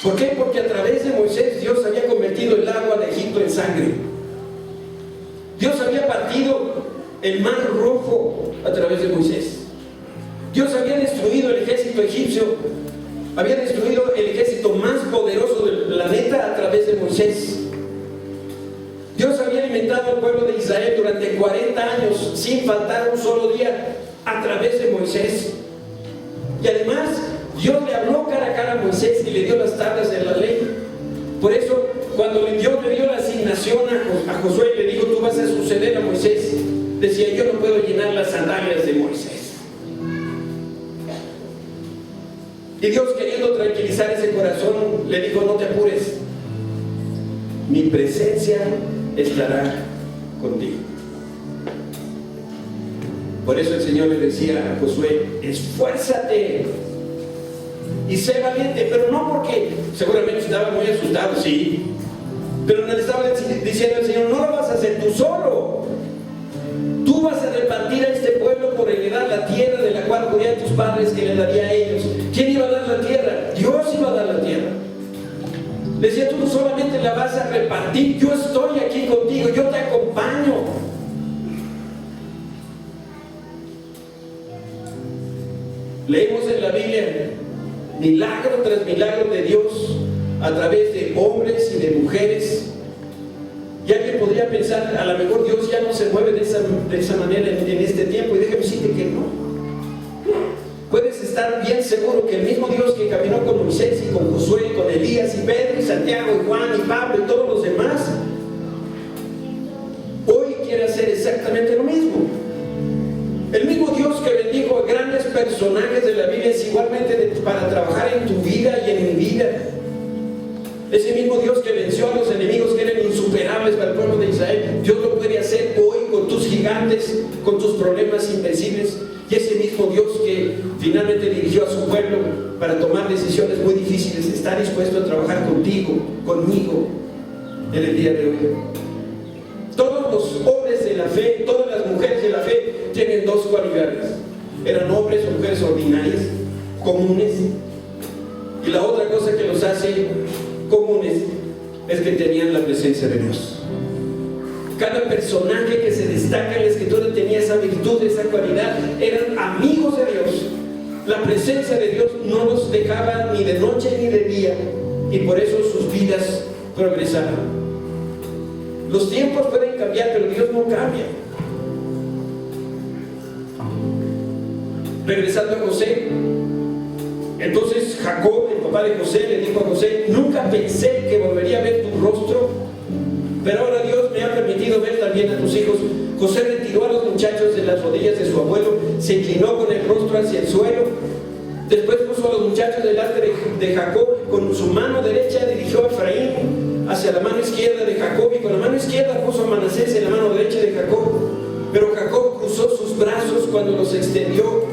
¿Por qué? Porque a través de Moisés Dios había convertido el agua de Egipto en sangre. Dios había partido el mar rojo a través de Moisés. Dios había destruido el ejército egipcio, había destruido el ejército más poderoso del planeta a través de Moisés. Dios había alimentado al pueblo de Israel durante 40 años sin faltar un solo día a través de Moisés. Y además Dios le habló cara a cara a Moisés y le dio las tablas de la ley. Por eso cuando Dios le dio la asignación a Josué, le dijo: tú vas a suceder a Moisés. decía: yo no puedo llenar las sandalias de Moisés. Y Dios, queriendo tranquilizar ese corazón, le dijo: no te apures, mi presencia estará contigo. Por eso el Señor le decía a Josué: esfuérzate y sé valiente. Pero no porque seguramente estaba muy asustado, sí, pero le estaba diciendo al Señor: no lo vas a hacer tú solo. Tú vas a repartir a este pueblo por heredar la tierra de la cual juría a tus padres que le daría a ellos. ¿Quién iba a dar la tierra? Dios iba a dar la tierra. Le decía: tú no solamente la vas a repartir, yo estoy aquí contigo, yo te acompaño. Leemos en la Biblia milagro tras milagro de Dios a través de hombres y de mujeres. Y alguien podría pensar: a lo mejor Dios ya no se mueve de esa manera en este tiempo. Y déjame decirte que no. Puedes estar bien seguro que el mismo Dios que caminó con Moisés y con Josué, con Elías y Pedro y Santiago y Juan y Pablo y todos los demás, hoy quiere hacer exactamente lo mismo. El mismo Dios que bendijo a grandes personajes de la Biblia es igualmente para trabajar en tu vida y en mi vida. Ese mismo Dios que venció a los enemigos que eran insuperables para el pueblo de Israel, Dios lo puede hacer hoy con tus gigantes, con tus problemas invencibles. Y ese mismo Dios que finalmente dirigió a su pueblo para tomar decisiones muy difíciles, está dispuesto a trabajar contigo, conmigo, en el día de hoy. Todos los hombres de la fe, todas las mujeres de la fe tienen dos cualidades: eran hombres o mujeres ordinarias, comunes, y la otra cosa que los hace comunes es que tenían la presencia de Dios. Cada personaje que se destaca en la Escritura tenía esa virtud, esa cualidad. Eran amigos de Dios. La presencia de Dios no los dejaba ni de noche ni de día, y por eso sus vidas progresaban. Los tiempos pueden cambiar, pero Dios no cambia. Regresando a José, entonces Jacob, el papá de José, le dijo a José: nunca pensé que volvería a ver tu rostro, pero ahora Dios me ha permitido ver también a tus hijos. José retiró a los muchachos de las rodillas de su abuelo, se inclinó con el rostro hacia el suelo. Después puso a los muchachos delante de Jacob. Con su mano derecha dirigió a Efraín hacia la mano izquierda de Jacob, y con la mano izquierda puso a Manasés en la mano derecha de Jacob. Pero Jacob cruzó sus brazos cuando los extendió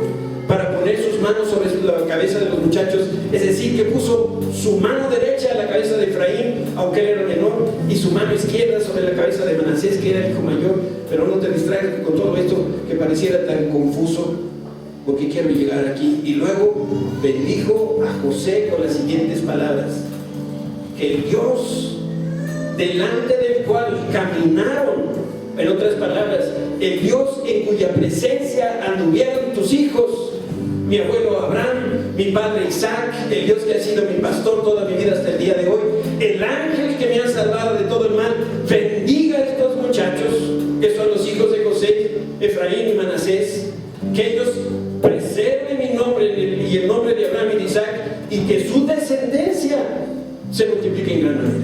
para poner sus manos sobre la cabeza de los muchachos, es decir, que puso su mano derecha a la cabeza de Efraín, aunque él era menor, y su mano izquierda sobre la cabeza de Manasés, que era el hijo mayor. Pero no te distraigas con todo esto que pareciera tan confuso, porque quiero llegar aquí. Y luego bendijo a José con las siguientes palabras: el Dios delante del cual caminaron, en otras palabras, el Dios en cuya presencia anduvieron tus hijos, mi abuelo Abraham, mi padre Isaac, el Dios que ha sido mi pastor toda mi vida hasta el día de hoy, el ángel que me ha salvado de todo el mal, bendiga a estos muchachos que son los hijos de José, Efraín y Manasés, que ellos preserven mi nombre y el nombre de Abraham y de Isaac, y que su descendencia se multiplique en gran manera.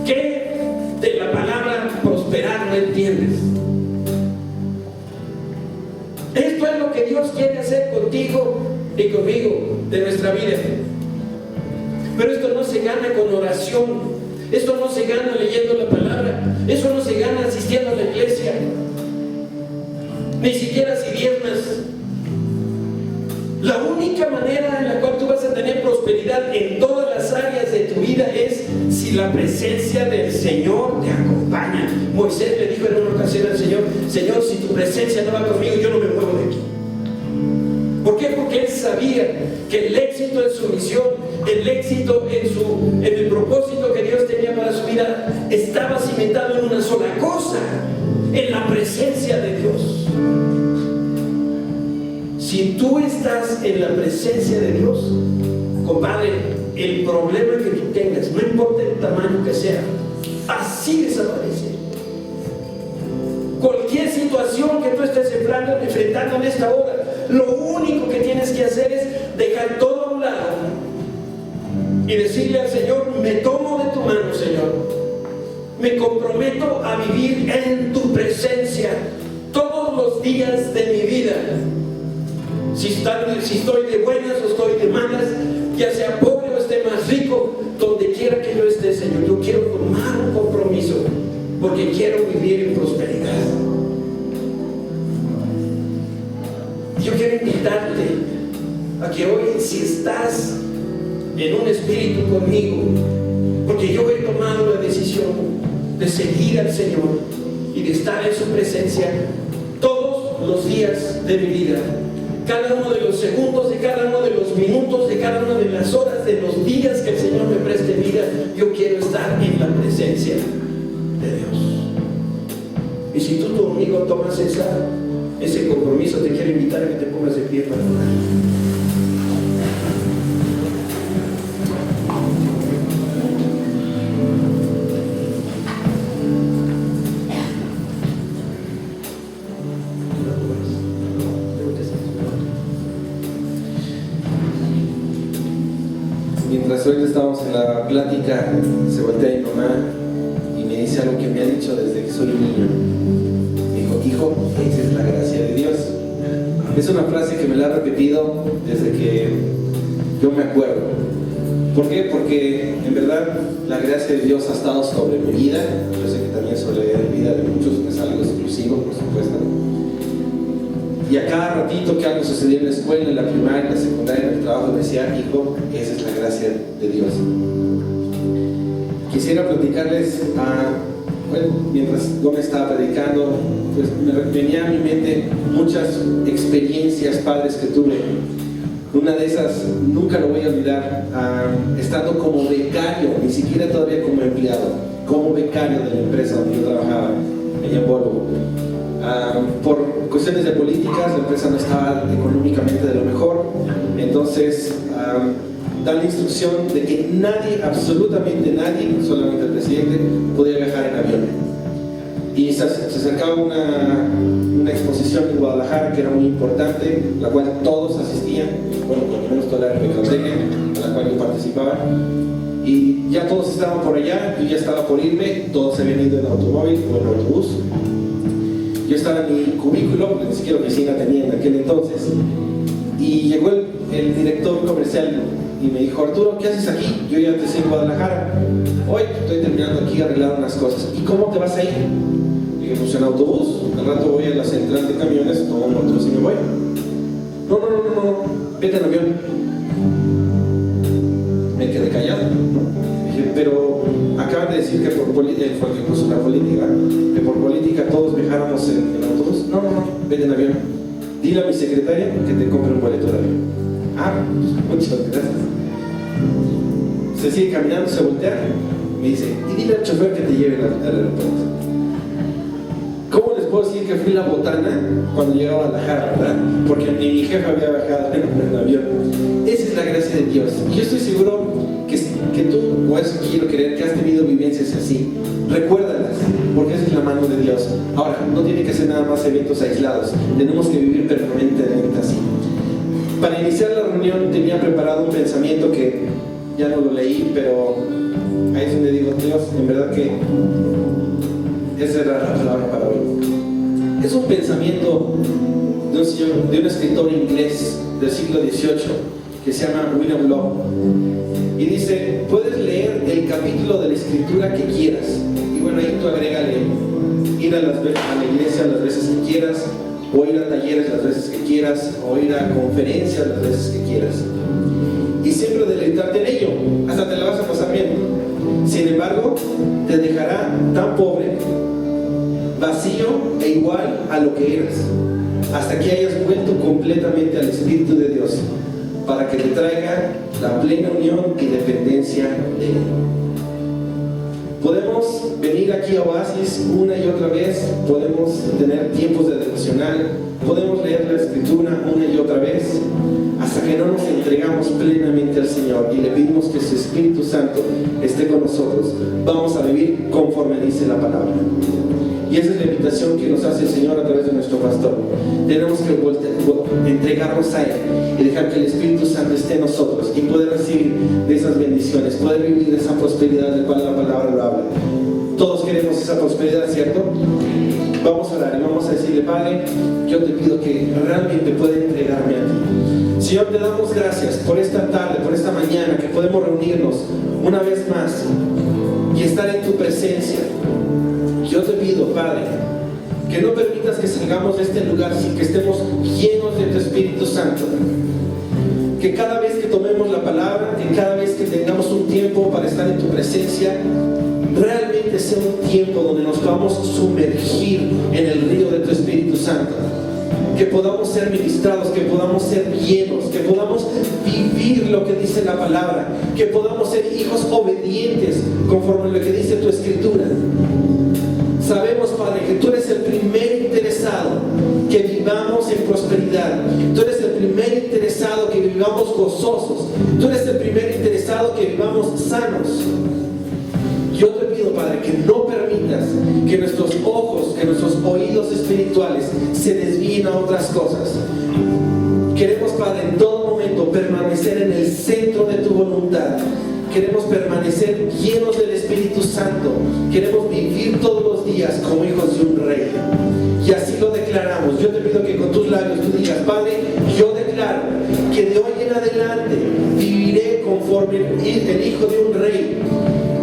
¿Qué de la palabra prosperar no entiendes? Esto es lo que Dios quiere hacer contigo y conmigo, de nuestra vida. Pero esto no se gana con oración, esto no se gana leyendo la palabra, eso no se gana asistiendo a la iglesia, ni siquiera si diezmas. La única manera en la cual tú vas a tener prosperidad en todas las áreas de tu vida es si la presencia del Señor te acompaña. Moisés le dijo en una ocasión al Señor: Señor, si tu presencia no va conmigo, yo no me muevo de aquí. ¿Por qué? Porque él sabía que el éxito en su misión, el éxito en el propósito que Dios tenía para su vida, estaba cimentado en una sola cosa: en la presencia de Dios. Si tú estás en la presencia de Dios, compadre, el problema que tú tengas, no importa el tamaño que sea, así desaparece. Cualquier situación que tú estés enfrentando en esta hora, lo único que tienes que hacer es dejar todo a un lado y decirle al Señor: me tomo de tu mano, Señor, me comprometo a vivir en tu presencia todos los días de mi vida. Si estoy de buenas o estoy de malas, ya sea pobre o esté más rico, donde quiera que yo esté, Señor, yo quiero tomar un compromiso, porque quiero vivir en prosperidad. Yo quiero invitarte a que hoy, si estás en un espíritu conmigo, porque yo he tomado la decisión de seguir al Señor y de estar en su presencia todos los días de mi vida, cada uno de los segundos, de cada uno de los minutos, de cada una de las horas, de los días que el Señor me preste vida, yo quiero estar en la presencia de Dios. Y si tú conmigo tomas ese compromiso, te quiero invitar a que te pongas de pie para orar. Mientras hoy estábamos en la plática, se voltea mi mamá y me dice algo que me ha dicho desde que soy niño. Me dijo: hijo, esa es la gracia de Dios. Es una frase que me la ha repetido desde que yo me acuerdo. ¿Por qué? Porque en verdad la gracia de Dios ha estado sobre mi vida. Yo sé que también sobre la vida de muchos no es algo exclusivo, por supuesto. Y a cada ratito que algo sucedía en la escuela, en la primaria, en la secundaria, en el trabajo, me decía: hijo, esa es la gracia de Dios. Quisiera platicarles, mientras yo me estaba predicando, pues me venía a mi mente muchas experiencias padres que tuve. Una de esas, nunca lo voy a olvidar, estando como becario, ni siquiera todavía como empleado, como becario de la empresa donde yo trabajaba, allá en Volvo. Por cuestiones de políticas, la empresa no estaba económicamente de lo mejor, entonces dan la instrucción de que nadie, absolutamente nadie, solamente el presidente, podía viajar en avión. Y se acercaba una exposición en Guadalajara que era muy importante, la cual todos asistían, bueno, por lo menos toda la mercadotecnia a la cual yo participaba, y ya todos estaban por allá, yo ya estaba por irme, todos se habían ido en automóvil o en autobús. Yo estaba en mi cubículo, ni siquiera oficina tenía en aquel entonces, y llegó el director comercial y me dijo: Arturo, ¿qué haces aquí? Yo ya te sé en Guadalajara. Hoy estoy terminando aquí de arreglar unas cosas. ¿Y cómo te vas a ir? Dije: pues en autobús, al rato voy a la central de camiones, tomo un autobús y me voy. No, vete en avión. Me quedé callado. Dije: pero acaban de decir que por política, fue el que puso la política, que por política todos viajáramos en autobús. No, vete en avión. Dile a mi secretaria que te compre un boleto de avión. Muchas gracias. Se sigue caminando, se voltea, me dice: y dile al chofer que te lleve al aeropuerto. ¿Cómo les puedo decir que fui la botana cuando llegaba a Guadalajara, verdad? Porque ni mi jefe había bajado en el avión. Esa es la gracia de Dios. Y yo estoy seguro que tú, o eso quiero creer, que has tenido vivencias así. Recuérdalas, porque esa es la mano de Dios. Ahora, no tiene que ser nada más eventos aislados. Tenemos que vivir permanentemente así. Para iniciar la reunión tenía preparado un pensamiento que ya no lo leí, pero ahí es donde digo: Dios, en verdad que esa era la palabra para hoy. Es un pensamiento de un escritor inglés del siglo XVIII que se llama William Law, y dice: puedes leer el capítulo de la escritura que quieras, y bueno, ahí tú agrégale ir a la iglesia las veces que quieras, o ir a talleres las veces que quieras, o ir a conferencias las veces que quieras, y siempre deleitarte en ello, hasta te la vas a pasar bien. Sin embargo, te dejará tan pobre, vacío e igual a lo que eras, hasta que hayas vuelto completamente al Espíritu de Dios, para que te traiga la plena unión y dependencia de Él. Podemos venir aquí a Oasis una y otra vez, podemos tener tiempos de devocional, podemos leer la Escritura una y otra vez, hasta que no nos entregamos plenamente al Señor y le pedimos que su Espíritu Santo esté con nosotros. Vamos a vivir conforme dice la palabra. Y esa es la invitación que nos hace el Señor a través de nuestro pastor. Tenemos que entregarnos a Él y dejar que el Espíritu Santo esté en nosotros y poder recibir de esas bendiciones, poder vivir de esa prosperidad del cual la palabra lo habla. Todos queremos esa prosperidad, ¿cierto? Vamos a orar y vamos a decirle: Padre, yo te pido que realmente pueda entregarme a ti. Señor, te damos gracias por esta tarde, por esta mañana, que podemos reunirnos una vez más y estar en tu presencia. Yo te pido, Padre, que no permitas que salgamos de este lugar sin que estemos llenos de tu Espíritu Santo. Que cada vez que tomemos la palabra, que cada vez que tengamos un tiempo para estar en tu presencia, realmente sea un tiempo donde nos podamos sumergir en el río de tu Espíritu Santo. Que podamos ser ministrados, que podamos ser llenos, que podamos vivir lo que dice la palabra, que podamos ser hijos obedientes conforme a lo que dice tu Escritura. Sabemos, Padre, que tú eres el primer interesado que vivamos en prosperidad. Tú eres el primer interesado que vivamos gozosos. Tú eres el primer interesado que vivamos sanos. Yo te pido, Padre, que no permitas que nuestros ojos, que nuestros oídos espirituales se desvíen a otras cosas. Queremos, Padre, en todo momento permanecer en el centro de tu voluntad. Queremos permanecer llenos del Espíritu Santo. Queremos vivir todos los días como hijos de un rey. Y así lo declaramos. Yo te pido que con tus labios tú digas: Padre, yo declaro que de hoy en adelante viviré conforme el hijo de un rey.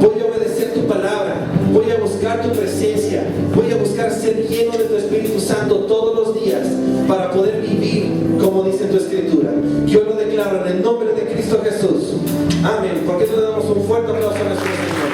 Voy a obedecer tu palabra. Voy a buscar tu presencia. Voy a buscar ser lleno de tu Espíritu Santo todos los días para poder vivir como dice tu Escritura. Yo lo declaro en el nombre de Cristo Jesús. Amén. ¿Por qué no le damos un fuerte aplauso a nuestro Señor?